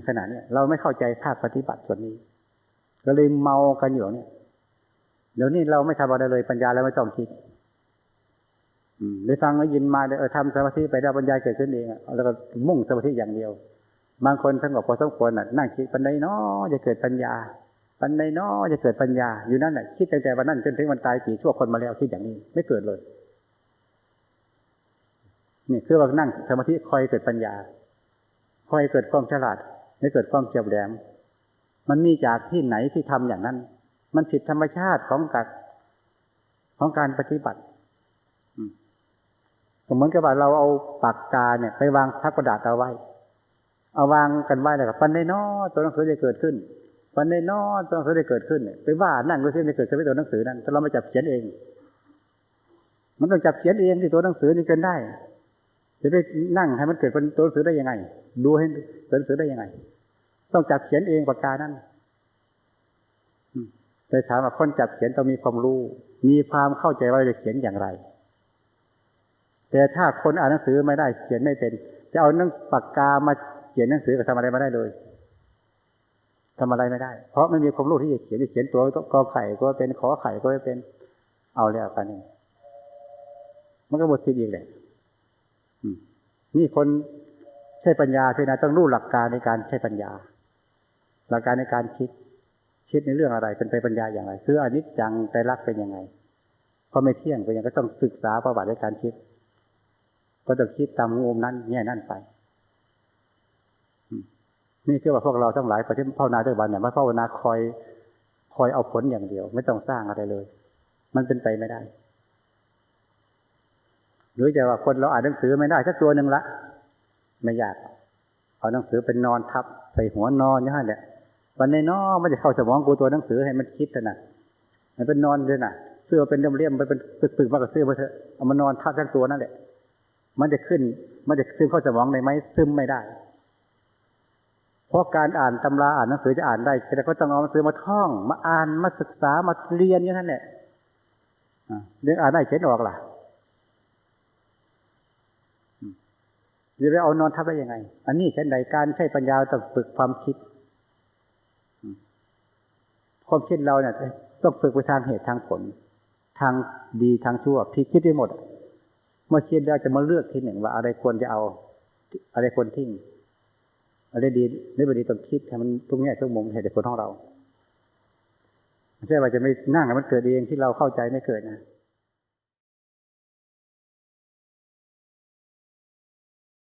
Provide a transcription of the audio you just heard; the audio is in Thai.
ขณะนี้เราไม่เข้าใจภาคปฏิบัติส่วนนี้ก็เลยเมากันอยู่เนี่ยเดี๋ยวนี้เราไม่ทำอะไรเลยปัญญาเราไม่ต้องคิดได้ฟังได้ยินมาทำสมาธิไปได้ปัญญาเกิดขึ้นเองแล้วก็มุ่งสมาธิอย่างเดียวบางคนสงบพอสมควรนั่งคิดปัญญาเนาะจะเกิดปัญญาปัญญาเนาะจะเกิดปัญญาอยู่นั่นแหละคิดตั้งแต่วันนั้นจนถึงวันตายกี่ชั่วคนมาแล้วคิดอย่างนี้ไม่เกิดเลยนี่คือว่านั่งสมาธิคอยเกิดปัญญาคอยเกิดความฉลาดไม่เกิดความเฉียบแหลมมันมีจากที่ไหนที่ทำอย่างนั้นมันผิดธรรมชาติของการปฏิบัติเหมือนกับว่าเราเอาปากกาเนี่ยไปวางทับกระดาษเอาไว้เอาวางกันไว้แล้วก็ปันได้น้อตัวหนังสือจะเกิดขึ้นปันได้น้อตัวหนังสือจะเกิดขึ้นไปว่านั่งก็จะเกิดขึ้นในตัวหนังสือนั้นถ้าเราไม่จับเขียนเองมันต้องจับเขียนเองที่ตัวหนังสือนี่เกินได้จะไปนั่งให้มันเกิดเป็นตัวหนังสือได้ยังไงดูให้ตัวหนังสือได้ยังไงต้องจับเขียนเองปากกานั้นแต่ถามว่าคนจับเขียนต้องมีความรู้มีความเข้าใจว่าจะเขียนอย่างไรแต่ถ้าคนอ่านหนังสือไม่ได้เขียนไม่เป็นจะเอาปากกามาเขียนหนังสือก็ทำอะไรไม่ได้เลยทำอะไรไม่ได้เพราะไม่มีความรู้ที่จะเขียนตัวกอไข่ก็เป็นขอไข่ก็ไม่เป็นเอาแล้วกันนี่มันก็หมดสิทธิ์อีกเลยนี่คนใช้ปัญญาที่นะต้องรู้หลักการในการใช้ปัญญาหลักการในการคิดในเรื่องอะไรเป็นไปปัญญาอย่างไรคืออนิจจังไตรลักษณ์เป็นยังไงพอไม่เที่ยงเป็นยังไงก็ต้องศึกษาประวัติในการคิดก็ต้องคิดตามมุมนั้นแง่นั้นไปนี่คือว่าพวกเราทั้งหลายประเทศภาวนาทุกวันเนี่ยไม่ภาวนาคอยเอาผลอย่างเดียวไม่ต้องสร้างอะไรเลยมันเป็นไปไม่ได้หรือจะว่าคนเราอ่านหนังสือไม่ได้สักตัวหนึ่งละไม่ยากเอาหนังสือเป็นนอนทับใส่หัวนอนอย่างนั้นแหละวันในนอมันจะเข้าสมองกูตัวหนังสือให้มันคิดนะมันเป็นนอนเลยนะเสื้อเป็นเลี่ยมๆมันเป็นปึกๆมากกว่าเสื้อมาเถอะเอามานอนทับทั้งตัวนั่นแหละมันจะซึมเข้าสมองได้ไหมซึมไม่ได้เพราะการอ่านตำราอ่านหนังสือจะอ่านได้แต่ก็ต้องเอาหนังสือมาท่องมาอ่านมาศึกษามาเรียนอย่างนั้นแหละเรื่องอ่านได้เขียนออกล่ะจะไปเอานอนทับได้ยังไงอันนี้เช่นใดการใช้ปัญญาต้องฝึกความคิดความคิดเราเนี่ยต้องฝึกไปทางเหตุทางผลทางดีทางชั่วพี่คิดได้หมดเมื่อคิดแล้วจะมาเลือกที่หนึ่งว่าอะไรควรจะเอาอะไรควรทิ้งอะไรดีไม่ดีต้องคิดให้มันทุกแง่ทุกมุมเหตุผลของเราไม่ใช่ว่าจะไม่นั่งให้มันเกิดเองที่เราเข้าใจไม่เกิดนะ